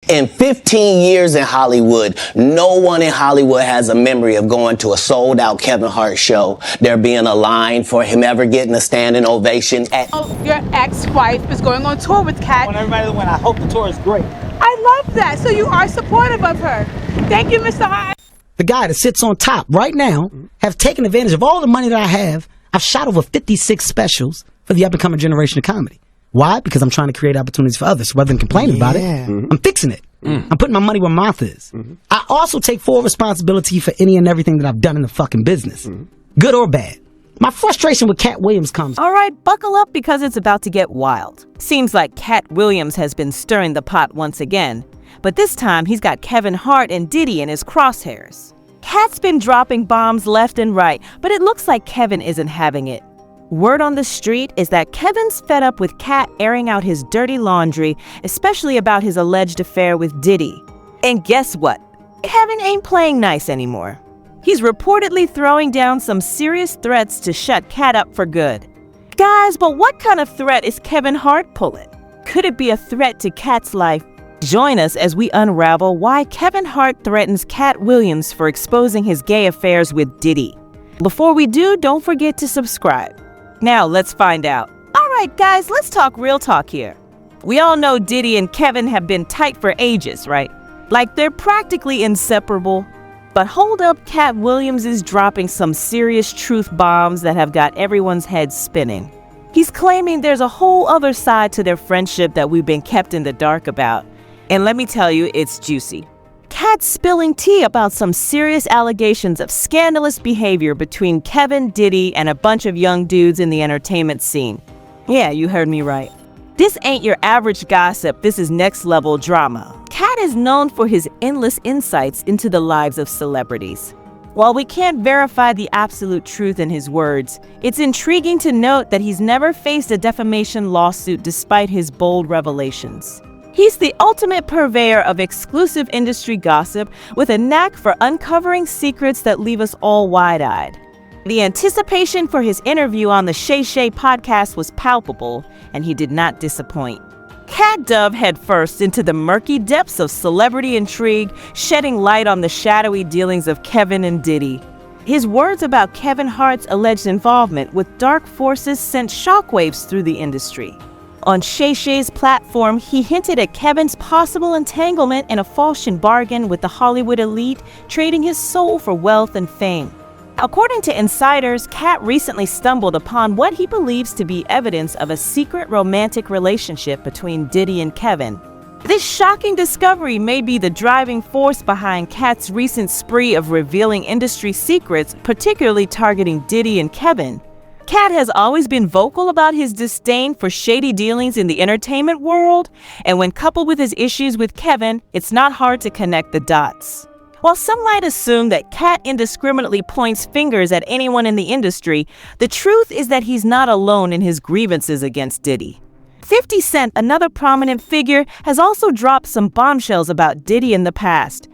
In 15 years in Hollywood, no one in Hollywood has a memory of going to a sold-out Kevin Hart show, there being a line for him ever getting a standing ovation. Your ex-wife is going on tour with Katt. I want everybody to win. I hope the tour is great. I love that. So you are supportive of her. Thank you, Mr. Hart. The guy that sits on top right now have taken advantage of all the money that I have. I've shot over 56 specials for the up-and-coming generation of comedy. Why? Because I'm trying to create opportunities for others. Rather than complaining about it, I'm fixing it. I'm putting my money where my mouth is. I also take full responsibility for any and everything that I've done in the fucking business. Good or bad. My frustration with Katt Williams comes... All right, buckle up because it's about to get wild. Seems like Katt Williams has been stirring the pot once again. But this time, he's got Kevin Hart and Diddy in his crosshairs. Katt's been dropping bombs left and right, but it looks like Kevin isn't having it. Word on the street is that Kevin's fed up with Katt airing out his dirty laundry, especially about his alleged affair with Diddy. And guess what? Kevin ain't playing nice anymore. He's reportedly throwing down some serious threats to shut Katt up for good. Guys, but what kind of threat is Kevin Hart pulling? Could it be a threat to Katt's life? Join us as we unravel why Kevin Hart threatens Katt Williams for exposing his gay affairs with Diddy. Before we do, don't forget to subscribe. Now, let's find out. All right, guys, let's talk real talk here. We all know Diddy and Kevin have been tight for ages, right? Like they're practically inseparable. But hold up, Katt Williams is dropping some serious truth bombs that have got everyone's head spinning. He's claiming there's a whole other side to their friendship that we've been kept in the dark about. And let me tell you, it's juicy. Katt's spilling tea about some serious allegations of scandalous behavior between Kevin, Diddy, and a bunch of young dudes in the entertainment scene. Yeah, you heard me right. This ain't your average gossip, this is next-level drama. Katt is known for his endless insights into the lives of celebrities. While we can't verify the absolute truth in his words, it's intriguing to note that he's never faced a defamation lawsuit despite his bold revelations. He's the ultimate purveyor of exclusive industry gossip with a knack for uncovering secrets that leave us all wide-eyed. The anticipation for his interview on the Shay podcast was palpable, and he did not disappoint. Katt dove headfirst into the murky depths of celebrity intrigue, shedding light on the shadowy dealings of Kevin and Diddy. His words about Kevin Hart's alleged involvement with dark forces sent shockwaves through the industry. On Shay's platform, he hinted at Kevin's possible entanglement in a false bargain with the Hollywood elite, trading his soul for wealth and fame. According to insiders, Katt recently stumbled upon what he believes to be evidence of a secret romantic relationship between Diddy and Kevin. This shocking discovery may be the driving force behind Katt's recent spree of revealing industry secrets, particularly targeting Diddy and Kevin. Katt has always been vocal about his disdain for shady dealings in the entertainment world, and when coupled with his issues with Kevin, it's not hard to connect the dots. While some might assume that Katt indiscriminately points fingers at anyone in the industry, the truth is that he's not alone in his grievances against Diddy. 50 Cent, another prominent figure, has also dropped some bombshells about Diddy in the past.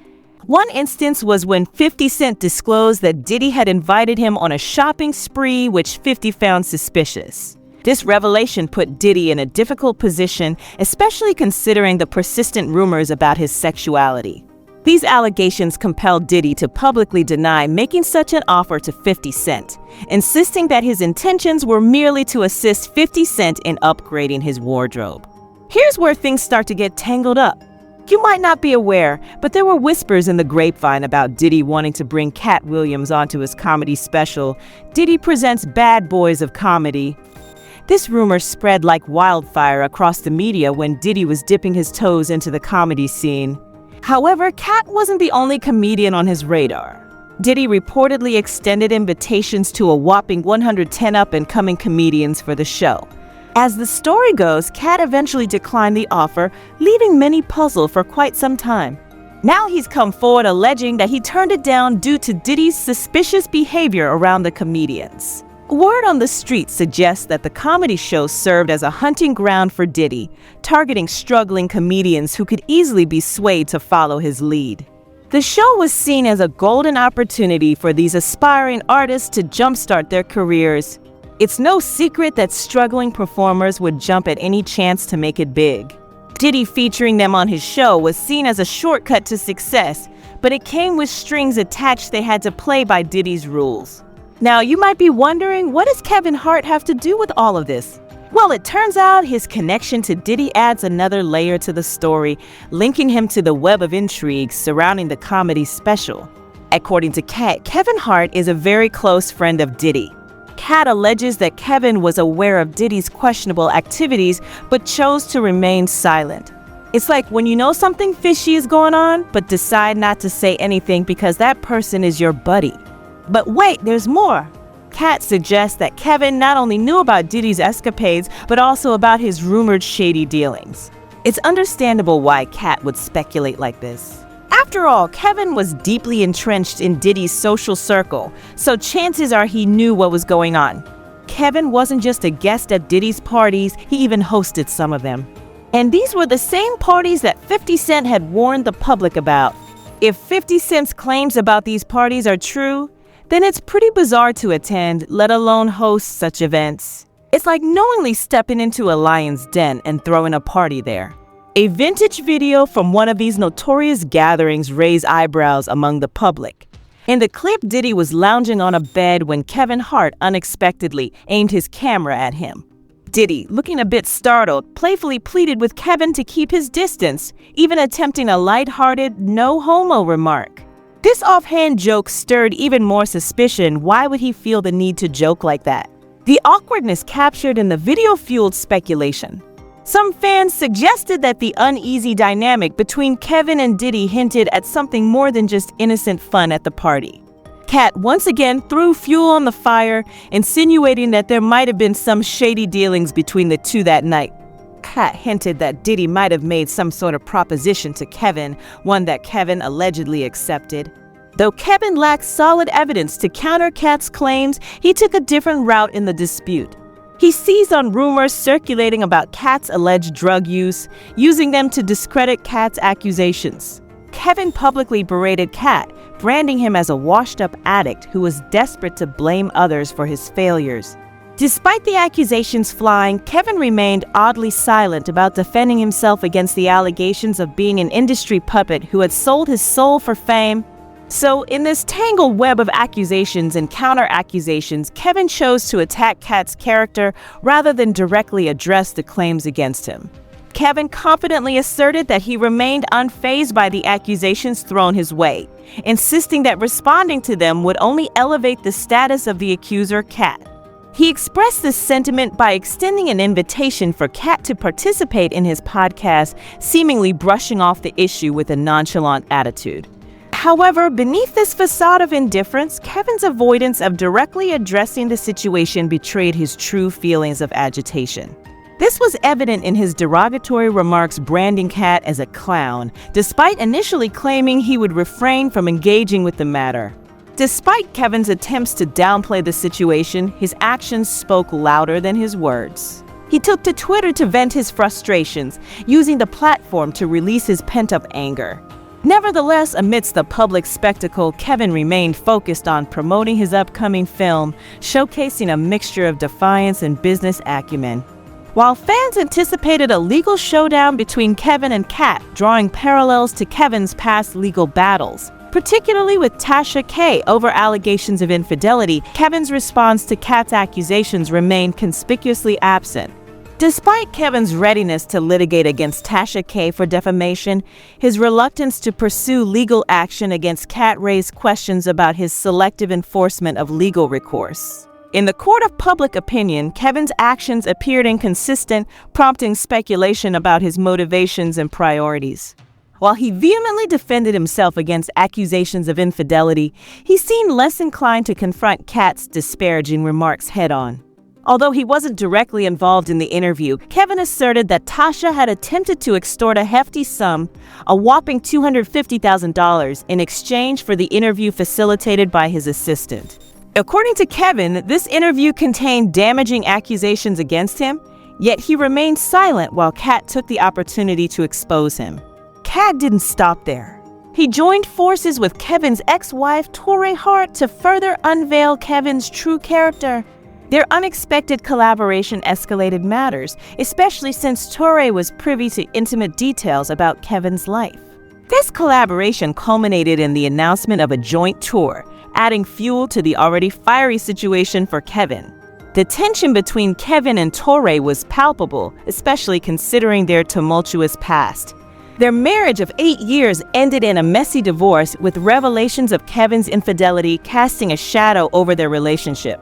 One instance was when 50 Cent disclosed that Diddy had invited him on a shopping spree, which 50 found suspicious. This revelation put Diddy in a difficult position, especially considering the persistent rumors about his sexuality. These allegations compelled Diddy to publicly deny making such an offer to 50 Cent, insisting that his intentions were merely to assist 50 Cent in upgrading his wardrobe. Here's where things start to get tangled up. You might not be aware, but there were whispers in the grapevine about Diddy wanting to bring Katt Williams onto his comedy special, Diddy Presents Bad Boys of Comedy. This rumor spread like wildfire across the media when Diddy was dipping his toes into the comedy scene. However, Katt wasn't the only comedian on his radar. Diddy reportedly extended invitations to a whopping 110 up-and-coming comedians for the show. As the story goes, Katt eventually declined the offer, leaving many puzzled for quite some time. Now he's come forward alleging that he turned it down due to Diddy's suspicious behavior around the comedians. Word on the street suggests that the comedy show served as a hunting ground for Diddy, targeting struggling comedians who could easily be swayed to follow his lead. The show was seen as a golden opportunity for these aspiring artists to jumpstart their careers. It's no secret that struggling performers would jump at any chance to make it big. Diddy featuring them on his show was seen as a shortcut to success, but it came with strings attached they had to play by Diddy's rules. Now, you might be wondering, what does Kevin Hart have to do with all of this? Well, it turns out his connection to Diddy adds another layer to the story, linking him to the web of intrigue surrounding the comedy special. According to Katt, Kevin Hart is a very close friend of Diddy. Katt alleges that Kevin was aware of Diddy's questionable activities but chose to remain silent. It's like when you know something fishy is going on but decide not to say anything because that person is your buddy. But wait, there's more. Katt suggests that Kevin not only knew about Diddy's escapades, but also about his rumored shady dealings. It's understandable why Katt would speculate like this. After all, Kevin was deeply entrenched in Diddy's social circle, so chances are he knew what was going on. Kevin wasn't just a guest at Diddy's parties, he even hosted some of them. And these were the same parties that 50 Cent had warned the public about. If 50 Cent's claims about these parties are true, then it's pretty bizarre to attend, let alone host such events. It's like knowingly stepping into a lion's den and throwing a party there. A vintage video from one of these notorious gatherings raised eyebrows among the public. In the clip, Diddy was lounging on a bed when Kevin Hart unexpectedly aimed his camera at him. Diddy, looking a bit startled, playfully pleaded with Kevin to keep his distance, even attempting a lighthearted no homo remark. This offhand joke stirred even more suspicion. Why would he feel the need to joke like that? The awkwardness captured in the video fueled speculation. Some fans suggested that the uneasy dynamic between Kevin and Diddy hinted at something more than just innocent fun at the party. Katt once again threw fuel on the fire, insinuating that there might have been some shady dealings between the two that night. Katt hinted that Diddy might have made some sort of proposition to Kevin, one that Kevin allegedly accepted. Though Kevin lacked solid evidence to counter Katt's claims, he took a different route in the dispute. He seized on rumors circulating about Katt's alleged drug use, using them to discredit Katt's accusations. Kevin publicly berated Katt, branding him as a washed-up addict who was desperate to blame others for his failures. Despite the accusations flying, Kevin remained oddly silent about defending himself against the allegations of being an industry puppet who had sold his soul for fame. So, in this tangled web of accusations and counter-accusations, Kevin chose to attack Katt's character rather than directly address the claims against him. Kevin confidently asserted that he remained unfazed by the accusations thrown his way, insisting that responding to them would only elevate the status of the accuser, Katt. He expressed this sentiment by extending an invitation for Katt to participate in his podcast, seemingly brushing off the issue with a nonchalant attitude. However, beneath this facade of indifference, Kevin's avoidance of directly addressing the situation betrayed his true feelings of agitation. This was evident in his derogatory remarks branding Katt as a clown, despite initially claiming he would refrain from engaging with the matter. Despite Kevin's attempts to downplay the situation, his actions spoke louder than his words. He took to Twitter to vent his frustrations, using the platform to release his pent-up anger. Nevertheless, amidst the public spectacle, Kevin remained focused on promoting his upcoming film, showcasing a mixture of defiance and business acumen. While fans anticipated a legal showdown between Kevin and Katt, drawing parallels to Kevin's past legal battles, particularly with Tasha K over allegations of infidelity, Kevin's response to Katt's accusations remained conspicuously absent. Despite Kevin's readiness to litigate against Tasha K for defamation, his reluctance to pursue legal action against Katt raised questions about his selective enforcement of legal recourse. In the court of public opinion, Kevin's actions appeared inconsistent, prompting speculation about his motivations and priorities. While he vehemently defended himself against accusations of infidelity, he seemed less inclined to confront Katt's disparaging remarks head-on. Although he wasn't directly involved in the interview, Kevin asserted that Tasha had attempted to extort a hefty sum, a whopping $250,000, in exchange for the interview facilitated by his assistant. According to Kevin, this interview contained damaging accusations against him, yet he remained silent while Katt took the opportunity to expose him. Katt didn't stop there. He joined forces with Kevin's ex-wife, Torrey Hart, to further unveil Kevin's true character. Their unexpected collaboration escalated matters, especially since Torre was privy to intimate details about Kevin's life. This collaboration culminated in the announcement of a joint tour, adding fuel to the already fiery situation for Kevin. The tension between Kevin and Torre was palpable, especially considering their tumultuous past. Their marriage of 8 years ended in a messy divorce, with revelations of Kevin's infidelity casting a shadow over their relationship.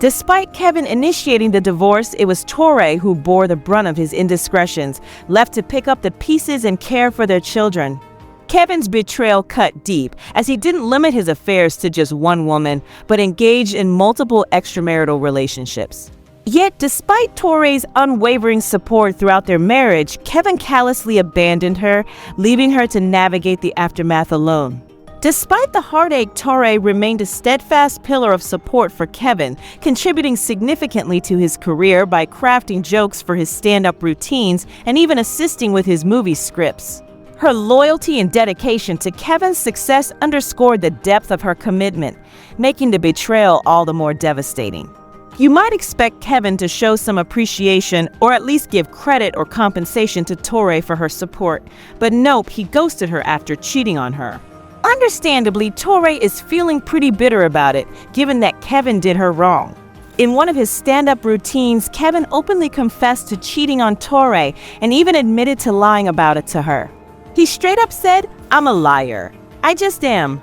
Despite Kevin initiating the divorce, it was Torre who bore the brunt of his indiscretions, left to pick up the pieces and care for their children. Kevin's betrayal cut deep, as he didn't limit his affairs to just one woman, but engaged in multiple extramarital relationships. Yet, despite Torre's unwavering support throughout their marriage, Kevin callously abandoned her, leaving her to navigate the aftermath alone. Despite the heartache, Torre remained a steadfast pillar of support for Kevin, contributing significantly to his career by crafting jokes for his stand-up routines and even assisting with his movie scripts. Her loyalty and dedication to Kevin's success underscored the depth of her commitment, making the betrayal all the more devastating. You might expect Kevin to show some appreciation or at least give credit or compensation to Torre for her support, but nope, he ghosted her after cheating on her. Understandably, Torre is feeling pretty bitter about it, given that Kevin did her wrong. In one of his stand-up routines, Kevin openly confessed to cheating on Torre and even admitted to lying about it to her. He straight up said, "I'm a liar. I just am."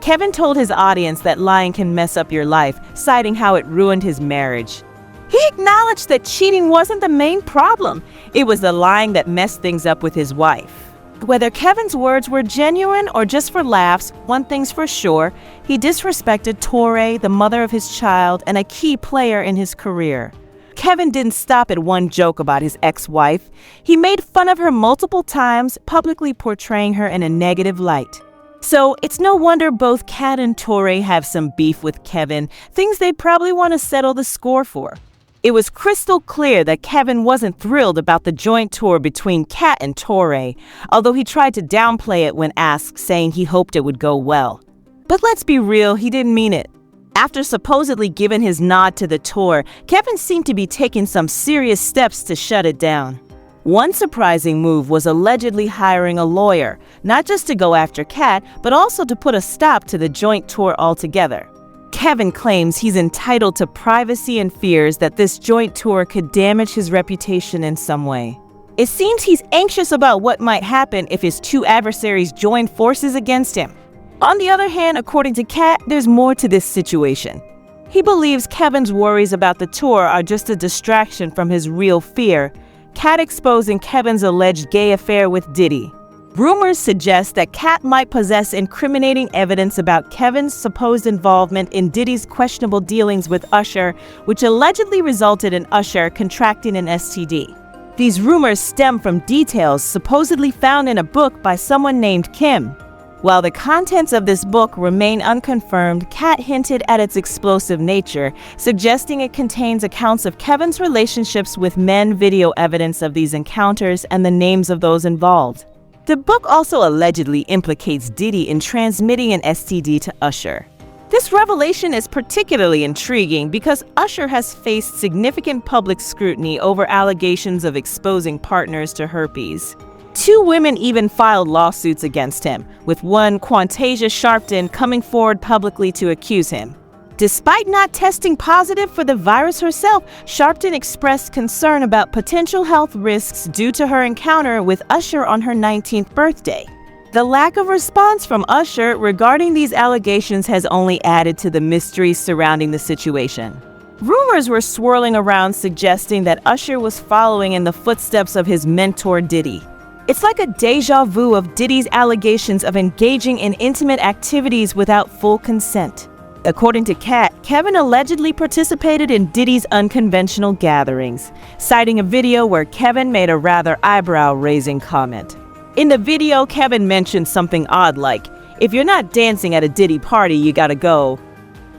Kevin told his audience that lying can mess up your life, citing how it ruined his marriage. He acknowledged that cheating wasn't the main problem. It was the lying that messed things up with his wife. Whether Kevin's words were genuine or just for laughs, one thing's for sure, he disrespected Torre, the mother of his child, and a key player in his career. Kevin didn't stop at one joke about his ex-wife. He made fun of her multiple times, publicly portraying her in a negative light. So it's no wonder both Katt and Torre have some beef with Kevin, things they probably want to settle the score for. It was crystal clear that Kevin wasn't thrilled about the joint tour between Katt and Torre, although he tried to downplay it when asked, saying he hoped it would go well. But let's be real, he didn't mean it. After supposedly giving his nod to the tour, Kevin seemed to be taking some serious steps to shut it down. One surprising move was allegedly hiring a lawyer, not just to go after Katt, but also to put a stop to the joint tour altogether. Kevin claims he's entitled to privacy and fears that this joint tour could damage his reputation in some way. It seems he's anxious about what might happen if his two adversaries join forces against him. On the other hand, according to Katt, there's more to this situation. He believes Kevin's worries about the tour are just a distraction from his real fear, Katt exposing Kevin's alleged gay affair with Diddy. Rumors suggest that Katt might possess incriminating evidence about Kevin's supposed involvement in Diddy's questionable dealings with Usher, which allegedly resulted in Usher contracting an STD. These rumors stem from details supposedly found in a book by someone named Kim. While the contents of this book remain unconfirmed, Katt hinted at its explosive nature, suggesting it contains accounts of Kevin's relationships with men, video evidence of these encounters, and the names of those involved. The book also allegedly implicates Diddy in transmitting an STD to Usher. This revelation is particularly intriguing because Usher has faced significant public scrutiny over allegations of exposing partners to herpes. 2 women even filed lawsuits against him, with one, Quantasia Sharpton, coming forward publicly to accuse him. Despite not testing positive for the virus herself, Sharpton expressed concern about potential health risks due to her encounter with Usher on her 19th birthday. The lack of response from Usher regarding these allegations has only added to the mystery surrounding the situation. Rumors were swirling around suggesting that Usher was following in the footsteps of his mentor Diddy. It's like a deja vu of Diddy's allegations of engaging in intimate activities without full consent. According to Katt, Kevin allegedly participated in Diddy's unconventional gatherings, citing a video where Kevin made a rather eyebrow-raising comment. In the video, Kevin mentioned something odd like, "If you're not dancing at a Diddy party, you gotta go."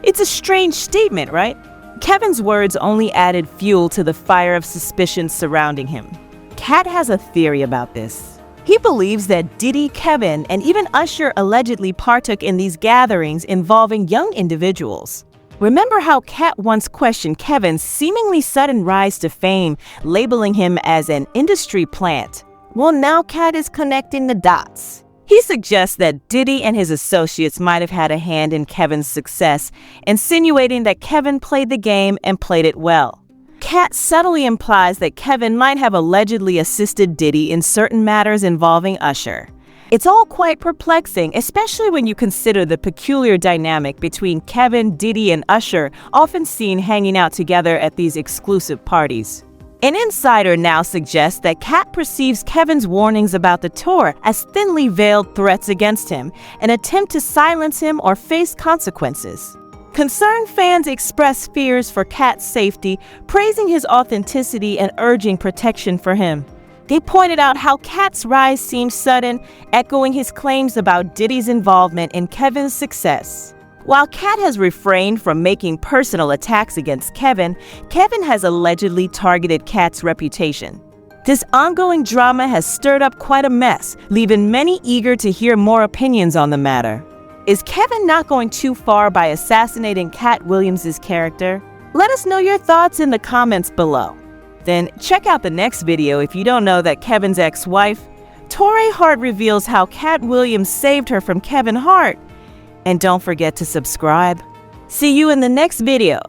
It's a strange statement, right? Kevin's words only added fuel to the fire of suspicion surrounding him. Katt has a theory about this. He believes that Diddy, Kevin, and even Usher allegedly partook in these gatherings involving young individuals. Remember how Katt once questioned Kevin's seemingly sudden rise to fame, labeling him as an industry plant? Well, now Katt is connecting the dots. He suggests that Diddy and his associates might have had a hand in Kevin's success, insinuating that Kevin played the game and played it well. Katt subtly implies that Kevin might have allegedly assisted Diddy in certain matters involving Usher. It's all quite perplexing, especially when you consider the peculiar dynamic between Kevin, Diddy, and Usher, often seen hanging out together at these exclusive parties. An insider now suggests that Katt perceives Kevin's warnings about the tour as thinly veiled threats against him, an attempt to silence him or face consequences. Concerned fans express fears for Katt's safety, praising his authenticity and urging protection for him. They pointed out how Katt's rise seems sudden, echoing his claims about Diddy's involvement in Kevin's success. While Katt has refrained from making personal attacks against Kevin, Kevin has allegedly targeted Katt's reputation. This ongoing drama has stirred up quite a mess, leaving many eager to hear more opinions on the matter. Is Kevin not going too far by assassinating Katt Williams' character? Let us know your thoughts in the comments below. Then check out the next video if you don't know that Kevin's ex-wife, Torrei Hart, reveals how Katt Williams saved her from Kevin Hart. And don't forget to subscribe. See you in the next video.